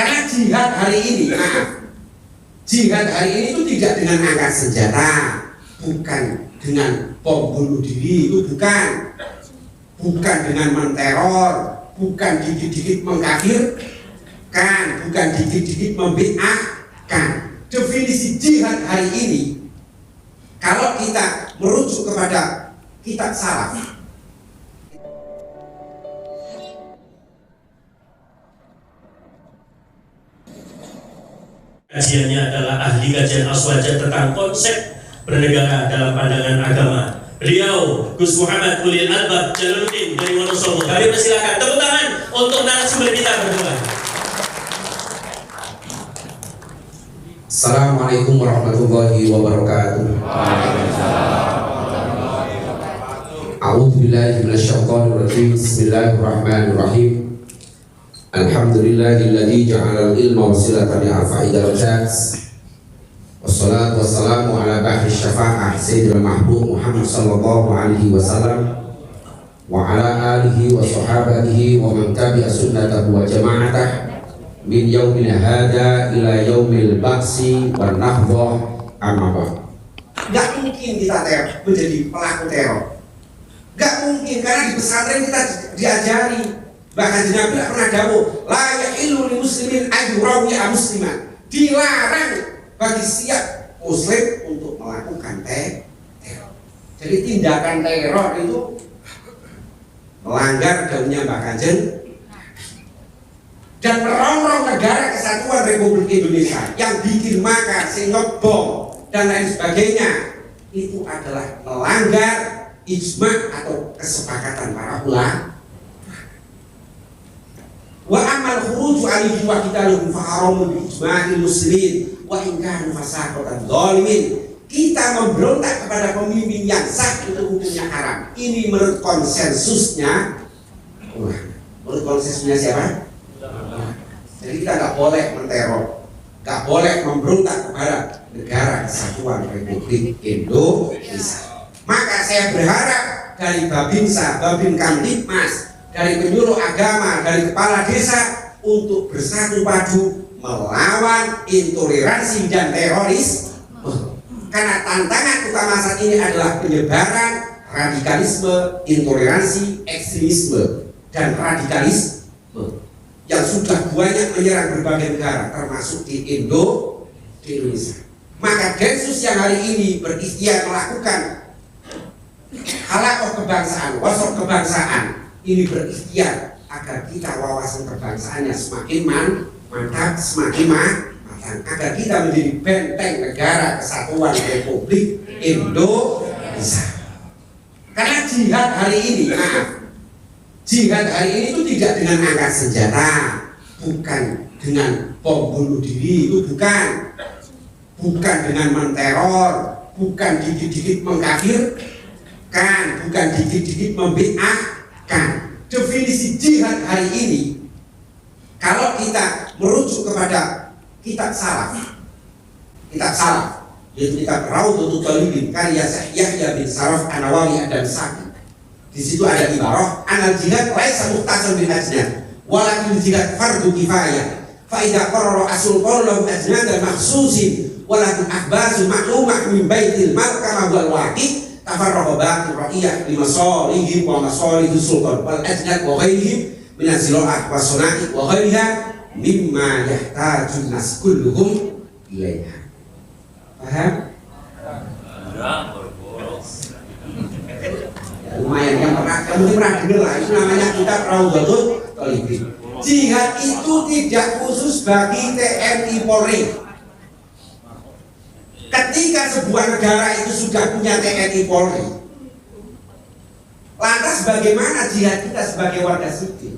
Karena jihad hari ini, jihad hari ini itu tidak dengan angkat senjata, bukan dengan bom bunuh diri, itu bukan dengan menteror, bukan dikit-dikit mengkafirkan, bukan dikit-dikit membid'ahkan. Definisi jihad hari ini, kalau kita merujuk kepada kitab salaf, kajiannya adalah ahli kajian Aswaja tentang konsep bernegara dalam pandangan agama. Beliau Gus Muhammad Ulil Albab Jalaluddin dari Wonosobo. Kami persilakan tepuk tangan untuk narasumber kita berdua. Assalamualaikum warahmatullahi wabarakatuh. A'udzubillahi minasyaitonir rajim. Bismillahirrahmanirrahim. Alhamdulillahilladzi ja'ala al-ilma wasilatan li arfa'i darajat. Wassalatu wassalamu ala bahri syafa'ah sayyidil mahbub Muhammad sallallahu alaihi wasallam wa ala alihi wa sahabatihi wa man tabi'a sunnatahu wa jama'atah min yaumil hada ila yaumil ba'si wan nahdhah amma ba'd. Gak mungkin kita menjadi pelaku teror. Gak mungkin, karena di pesantren kita diajari. Bahkan Nabi pernah dawuh, la yahillu lil muslimin ayyurawi'a musliman. Dilarang bagi setiap muslim untuk melakukan teror. Jadi tindakan teror itu melanggar dawuhnya Mbah Kanjeng dan merongrong negara kesatuan Republik Indonesia, yang bikin makar, sing ngebom dan lain sebagainya, itu adalah melanggar ijma' atau kesepakatan para ulama. Wa amal khuruju alaihi wa qitaluhum fa haramun bi ijma'il muslimin wa in kanu fasaqatan zalimin. Kita memberontak kepada pemimpin yang sah itu hukumnya haram. Ini menurut konsensusnya ulama. Menurut konsensusnya siapa? Jadi kita nggak boleh menteror, nggak boleh memberontak kepada negara kesatuan Republik Indonesia. Maka saya berharap dari Babinsa, Babin Kamtibmas, dari penyuluh agama, dari kepala desa untuk bersatu padu melawan intoleransi dan teroris. Karena tantangan utama saat ini adalah penyebaran radikalisme, intoleransi, ekstremisme, dan radikalisme yang sudah banyak menyerang berbagai negara, termasuk di Indonesia. Maka Densus yang hari ini berikhtiar melakukan halakoh kebangsaan, wasok kebangsaan, ini berikhtiar agar kita wawasan kebangsaannya semakin mantap, semakin matang, agar kita menjadi benteng negara kesatuan Republik Indonesia. Karena jihad hari ini, jihad hari ini itu tidak dengan angkat senjata, bukan dengan bom bunuh diri, itu bukan dengan menteror, bukan dikit-dikit mengkafirkan, bukan dikit-dikit membid'ahkan. Definisi jihad hari ini, kalau kita merujuk kepada kitab salaf, yaitu kitab Raudhatul Thalibin karya Syekh Yahya bin Sharaf An-Nawawi Ad-Damsyaqi. Di situ ada ibarah anal jihad laisa muhtasan bil ajnad walakin jihad fardu kifayah fa idza qarara asul qawlu ajnad makhsusin walakin ahbasu ma'lumah min baitil markama wal waqi tafarraqa baqi ra'iyah li masalihim wa masalihis sultan wal ajnad wa ghairihim min az-ziraah wa sana'i wa ghairiha mimma yahtaju nas kulluhum ilaiha. Paham? Lumayan, yang kamu pernah dengar lah, itu namanya kitab Raudhatul Thalibin. Jihad itu tidak khusus bagi TNI Polri. Ketika sebuah negara itu sudah punya TNI Polri, lantas bagaimana jihad kita sebagai warga sipil?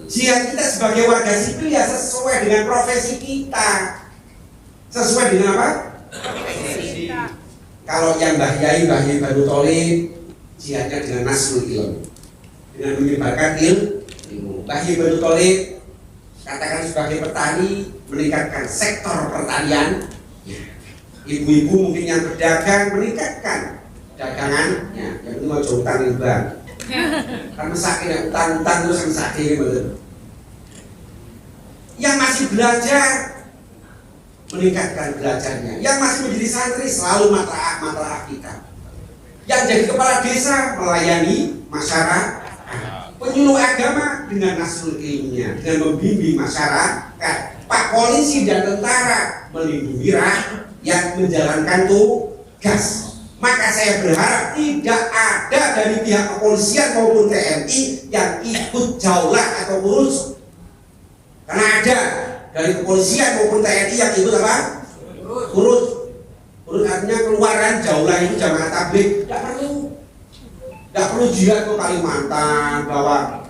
Jihad kita sebagai warga sipil ya sesuai dengan profesi kita. Sesuai dengan apa? Kalau yang Mbah Yai Banu Thalib, jihadnya dengan nasrul ilmu, dengan menyebarkan ilmu. Mbah Yai Banu Thalib katakan sebagai petani, meningkatkan sektor pertanian. Ibu-ibu mungkin yang berdagang, meningkatkan dagangannya. Yang itu mau utang riba, kan mesake utang terus mesake betul. Yang masih belajar, meningkatkan belajarnya. Yang masih menjadi santri selalu matla'ah kita. Yang jadi kepala desa melayani masyarakat. Penyuluh agama dengan nasrul ilmiah, dengan membimbing masyarakat. Pak polisi dan tentara melindungi rakyat, menjalankan tugas. Maka saya berharap tidak ada dari pihak kepolisian maupun TNI yang ikut jaulah atau kurus. Karena ada dari kepolisian maupun TNI yang ikut apa? Kurus. Kurus artinya keluaran jaulah itu jamaah tabligh. Tidak perlu jihad ke Kalimantan bahwa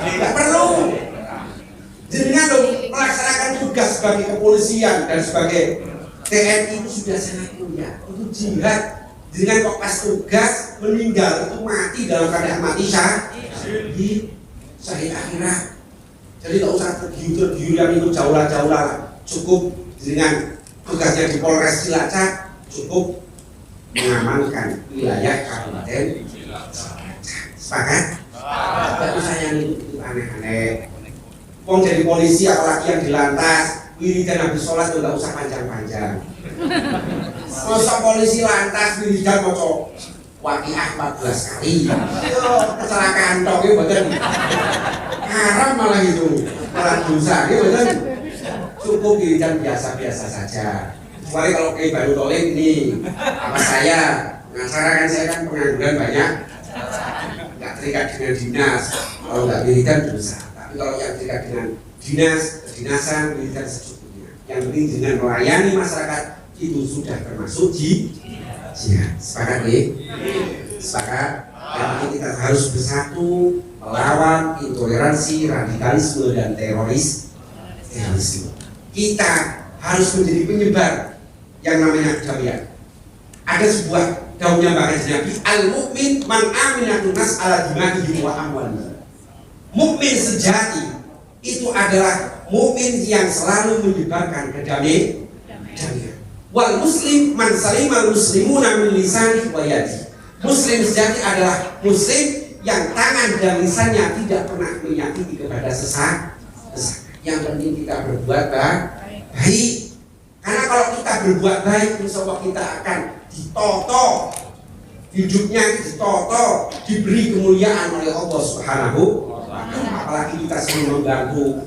tidak perlu. Jenengan melaksanakan tugas sebagai kepolisian dan sebagai TNI itu sudah sangat mulia. Itu jihad. Jenengan kok pas tugas meninggal itu mati dalam keadaan mati syahid akhirat. Jadi tak usah tergiur yang itu jaulah. Cukup dengan tugasnya di Polres Cilacap, cukup mengamankan wilayah Kabupaten Cilacap. Sepakat? Tidak usah yang itu aneh-aneh. Wong jadi polisi apalagi yang di lantas, wiridan habis sholat itu tidak usah panjang-panjang. Masa polisi lantas wiridan mau Waqiah 14 kali. Kecelakaan tok itu betul. Haram malah itu, malah dosa itu betul. Cukup wiridan biasa-biasa saja. Kecuali kalau kayak Baru Tolik ini, apa saya pengacara kan saya kan pengangguran banyak, nggak terikat dengan dinas. Kalau nggak wiridan dosa. Tapi kalau yang terikat dengan dinas, kedinasan, wiridan secukupnya. Yang penting dengan melayani masyarakat itu sudah termasuk jihad. Sepakat ya? Sepakat. Yang penting kita harus bersatu melawan intoleransi, radikalisme dan terorisme. Kita harus menjadi penyebar yang namanya kedamaian. Ada sebuah daunnya bahkan Nabi, al-mu'min man aminatun nas ala dimanihi wa amwalihi. Mukmin sejati itu adalah mukmin yang selalu menyebarkan kedamaian. Wal muslim man salimal muslimuna min lisanihi wa yadihi. Muslim sejati adalah muslim yang tangan dan lisannya tidak pernah menyakiti kepada sesama. Yang penting kita berbuat baik. Karena kalau kita berbuat baik, insya Allah kita akan ditoto, hidupnya ditoto, diberi kemuliaan oleh Allah Subhanahu wa Ta'ala. Apalagi kita sering membantu